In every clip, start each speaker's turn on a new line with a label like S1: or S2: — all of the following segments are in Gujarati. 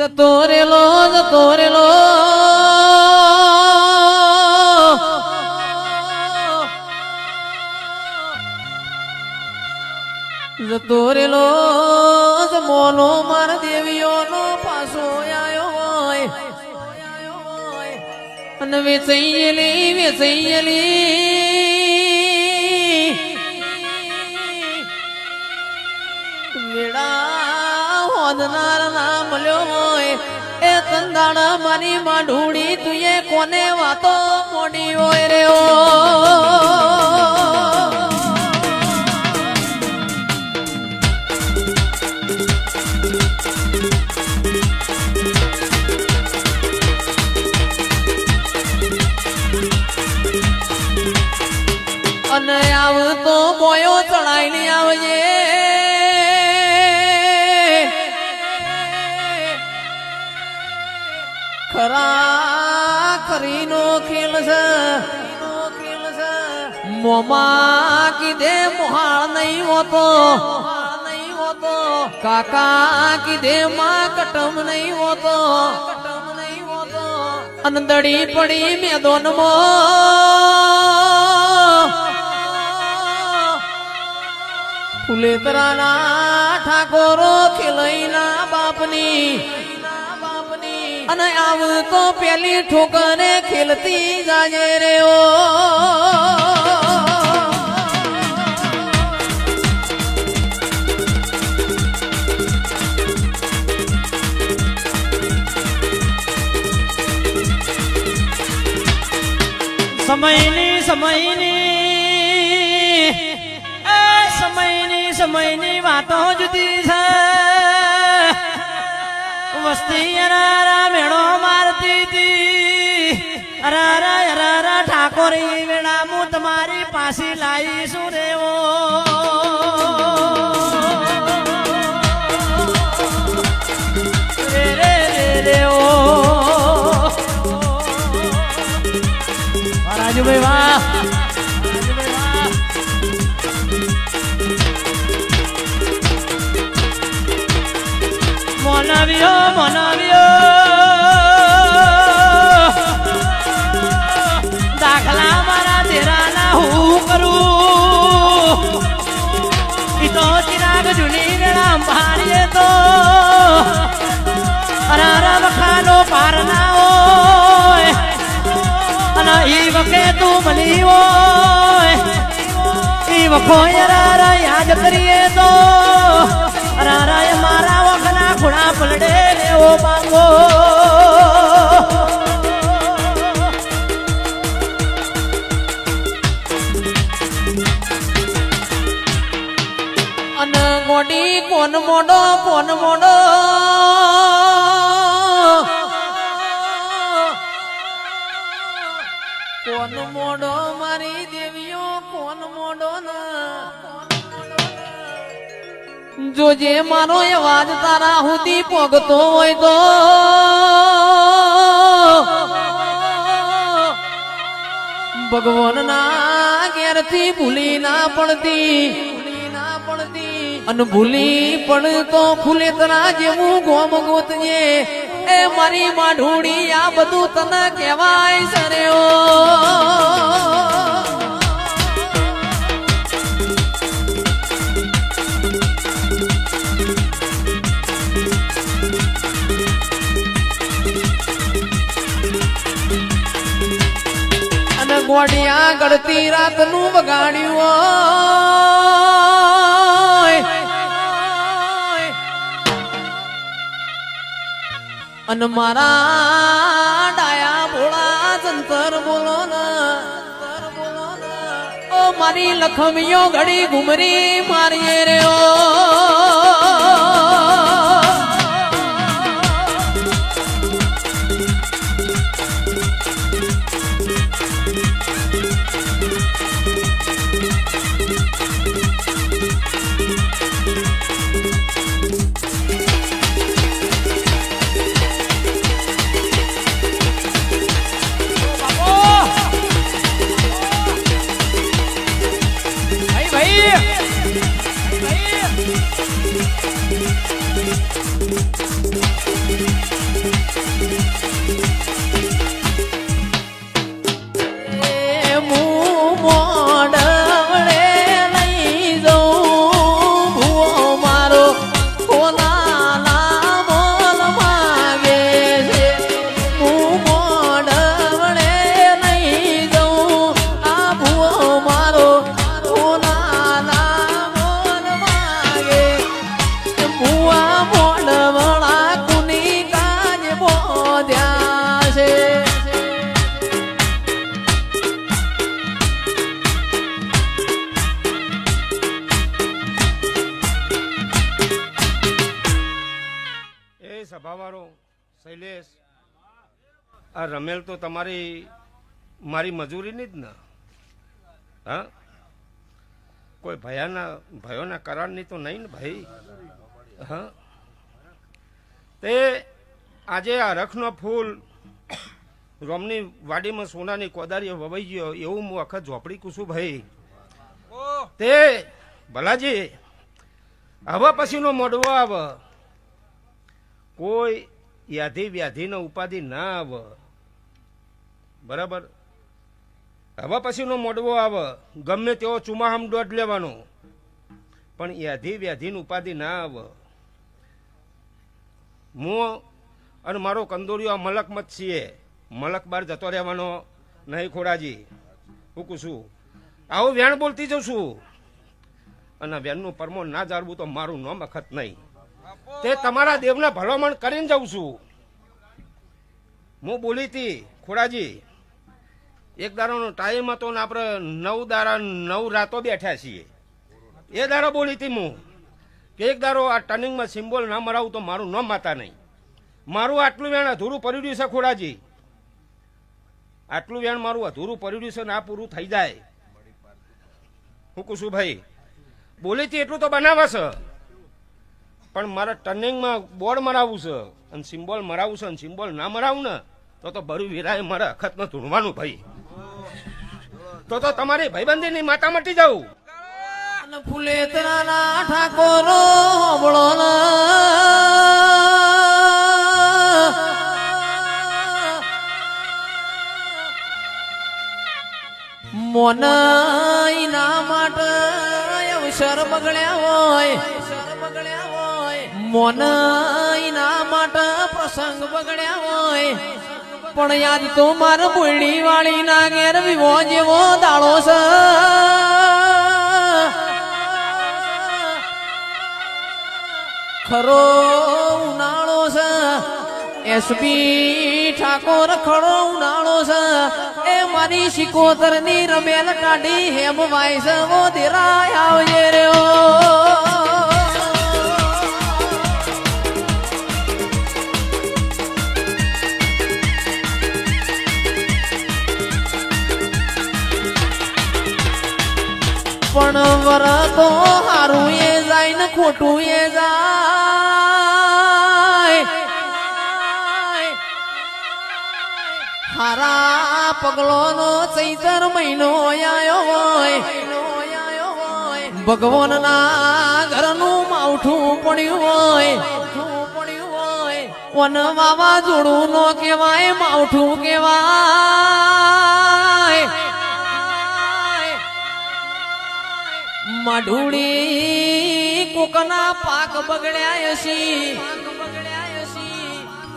S1: જતો રેલો જતો રેલો જતો રેલો મોનો માર દેવીઓનો પાછો આયો હોય અને વેચૈયેલી વેડા હોદનાર ના મળ્યો હોય એ તંદાણા મારી માં ઢૂળી તુએ કોને વાતો મોડી હોય રે ઓ અને આવતો બોયો ચડાઈને આવજે ખરા ખરીનો ખેલ છે મોમા કીધે મોહાળ નહીં હોતો કાકા કીધે માં કટમ નહીં હોતો અંદડી પડી મેદોનમાં ફુલેતરાના ઠાકોરો ખેલઈના બાપની અને આવતો પેલી ઠોકરે ખેલતી જાજે રે ઓ
S2: સમયની વાતો જુદી છે વસ્તી અરારા મેળો મારતી હતી અરારા ઠાકોરી વેળા હું તમારી પાછી લાવીશું રેવો રે ઓ રાજુભાઈ વાહ મનાવ્યો દાખલા મારા તેરાના હું કરું ઈતો ચિરાગ જૂની વેળા ભાડીએ તો અરારા વખાનો પાર ના હોય અને ઈ વખે તું મળી હોય ઈ વખો અરારા યાદ કરીએ તો અરારા મારા વખના ખુણા પલડે લેવો માંગો
S1: અને ગોડી કોન મોડો મારી દેવીઓ કોન મોડો જોજે મારો અવાજ તારા સુધી પોગતો હોય તો ભગવાન ના ઘેરથી ભૂલી ના પડતી અને ભૂલી પડતો ફૂલેતરા જેવું ગોમ ગોતજે એ મારી માં ઢૂળી આ બધું તને કહેવાય સરેઓ ગોડિયા ગળતી રાત નું બગાડ્યું અને મારા ડાયા ભોળા જંતર બોલો ઓ મારી લખમીઓ ઘડી ઘુમરી મારીએ રે ઓ
S2: ભાઈ
S3: મારો શૈલેષ, આ રમેલ તો મારી મજૂરીની જ ને. હા, કોઈ ભયોના કરારની તો નહીં ને ભાઈ. હા, તે આજે આ રખનો ફૂલ રોમની વાડીમાં સોનાની કોદારીઓ વવાઈ ગયો એવું હું આખા ઝોપડી કુશું ભાઈ. તે ભલાજી હવે પછીનો મોડવો આવે, કોઈ યાધી વ્યાધીનો ઉપાધિ ના આવે. બરાબર, હવે પછીનો મોડવો આવે ગમે તેવો ચુમાહમ દોઢ લેવાનો, પણ યાધી વ્યાધીની ઉપાધિ ના આવે. હું અને મારો કંદોરીઓ મલક મત છીએ, મલક બાર જતો રહેવાનો નહીં ખોડાજી. હું કહું છું આવું વેણ બોલતી જઉં છું, અને વેણનું પરમો ના જાળવું તો મારું નામ અખત નહીં. તે તમારા દેવને ભલામણ કરીને જાઉં છું. હું બોલી હતી ખોડાજી, એક દાડાનો ટાઈમ હતો ને આપણે 9 દાડા 9 રાતો બેઠ્યા છીએ. એ દાડા બોલી હતી હું કે એક દાડો આ ટર્નિંગમાં સિમ્બોલ ના મરાવું તો મારું નામ માતા નહીં. મારું આટલું વેણ અધૂરું પડી રહ્યું છે ખોડાજી, આટલું વેણ મારું અધૂરું પડી રહ્યું છે ને આ પૂરું થઈ જાય. હું કહું છું ભાઈ, બોલીથી એટલું તો બનાવે છે, પણ મારે ટર્નિંગમાં બોર્ડ મરાવવું છે અને સિમ્બોલ મરાવવું છે, અને સિમ્બોલ ના મરાવું ને તો ભરું વીરાએ મારે અખતમાં ધૂણવાનું ભાઈ. તો તમારી ભાઈબંધીની માતા મટી જાઉં.
S1: ફુલેતરાના ઠાકોરો બોલો મોના માટે અવસર બગડ્યા હોય, મોના માટે પ્રસંગ બગડ્યા હોય, પણ યાદ તો મારા બોયડી વાળી ના ઘેર વિવો જેવો દાડો છે. ખરો ઉનાળો છે, એસપી ઠાકોર ખરો ઉનાળો છે. એ મારી શિકોતર ની રમેલ કાઢી હેમ વાય છે વો દેરાય આવજે રહ્યો. પણ વર તો હારું એ જાય ને ખોટું એ જાય. હારા પગલો નો ચૈતર મહિનો આયો હોય, ભગવાન ના ઘરનું માવઠું પડ્યું હોય, વન વાવાઝોડું નો કેવાય માવઠું કેવાય. માઢુડી કોકના પાક બગડ્યા છે,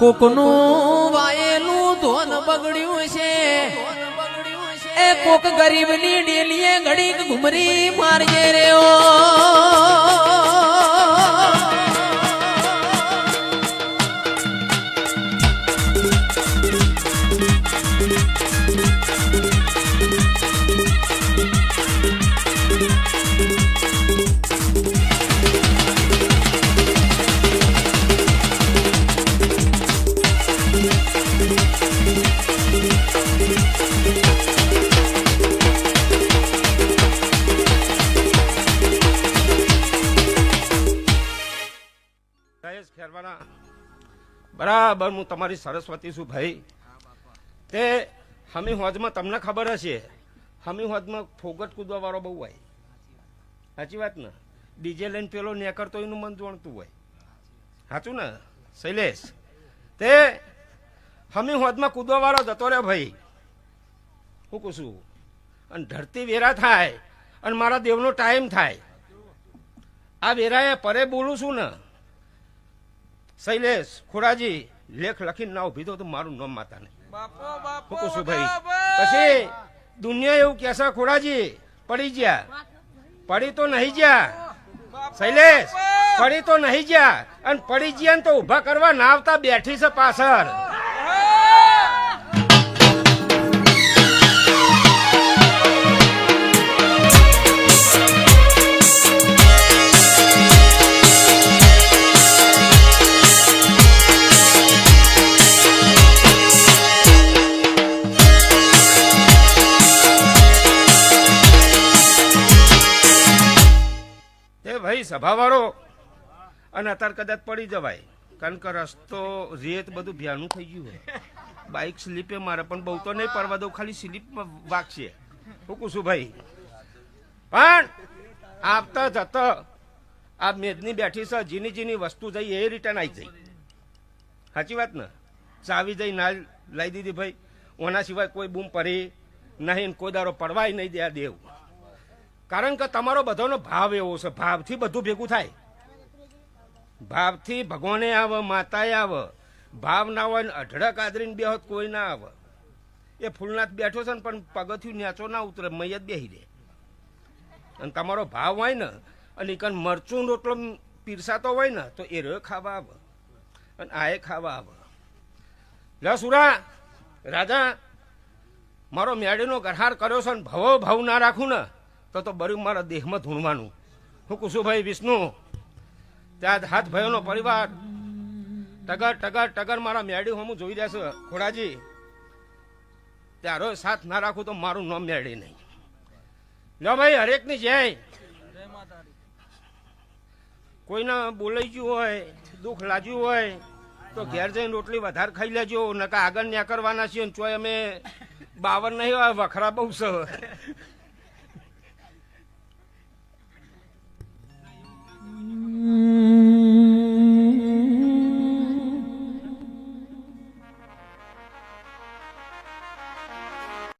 S1: કોકનું વાયેલું ધોન બગડ્યું છે. એ કોક ગરીબની ડેલીએ ઘડીક ઘુમરી મારજે રહ્યો.
S3: બરાબર, હું તમારી સરસ્વતી છું ભાઈ. તે હમી હોજમાં તમને ખબર હશે, હમી હોજમાં ફોગટ કૂદવા વાળો બહુ હોય. સાચી વાત ને? ડીજે લઈને પેલો નેકરતો એનું મન જોણતું હોય. સાચું ને શૈલેષ? તે હમી હોજમાં કૂદવા વાળો જતો રહ્યો ભાઈ. હું કહું છું, અને ધરતી વેરા થાય અને મારા દેવનો ટાઈમ થાય. આ વેરાએ પરે બોલું છું ને શૈલેષ ખોડાજી, લેખ લખીને ના ઉભી તો મારું નામ માતા નહીં. હું કહું છું ભાઈ, પછી દુનિયા એવું કહેશે ખોડાજી પડી ગયા, પડી તો નહીં ગયા શૈલેષ, પડી તો નહીં ગયા, અને પડી ગયા ને તો ઉભા કરવા ના આવતા બેઠી છે પાછળ. સભાવાળો અને અત્યારે કદાચ પડી જવાય કારણ કે રસ્તો રેત બધું ભ્યાનું થઈ ગયું હોય બાઇક સ્લીપે મારે પણ બહુ તો નહીં પડવા દઉં ખાલી સ્લીપમાં વાગશે હું કહું છું ભાઈ પણ આવતા જતા આ મેદની બેઠી છે જીની જીની વસ્તુ જઈ એ રિટર્ન આવી જઈ સાચી વાત ને ચાવી જઈ ના લાવી દીધી ભાઈ ઓના સિવાય કોઈ બૂમ પડી નહીં કોઈ દારો પડવાય નહીં દે દેવ કારણ કે તમારો બધાનો ભાવ એવો છે ભાવથી બધું ભેગું થાય ભાવથી ભગવાને આવે માતાએ આવે ભાવ ના હોય ને અઢળક આદરીને બે હોત કોઈ ના આવે એ ફૂલનાથ બેઠો છે ને પણ પગથિયું નેચો ના ઉતરે મૈયત બેસી દે અને તમારો ભાવ હોય ને અને કન મરચું રોટલો પીરસાતો હોય ને તો એ રે ખાવા આવે અને આ એ ખાવા આવે લે સુરા રાજા મારો મેળીનો ગરહાર કર્યો છે ને ભવો ભાવ ના રાખું ને તો બર્યું મારા દેહમાં ધૂણવાનું હું કુશુભાઈ વિષ્ણુ ત્યાં હાથ ભાઈઓનો પરિવાર ટગર ટગર ટગર મારા મેળી હું જોઈ રહ્યા છે ખોડાજી ત્યારો સાથ ના રાખું તો મારું નામ મેળી નહીં લો ભાઈ હરેકની જય કોઈને બોલાઈ ગયું હોય દુઃખ લાગ્યું હોય તો ઘેર જઈને રોટલી વધારે ખાઈ લેજો નકા આગળ ન્યા કરવાના છીએ ચોય અમે 52 નહીં વખરા બહુ છે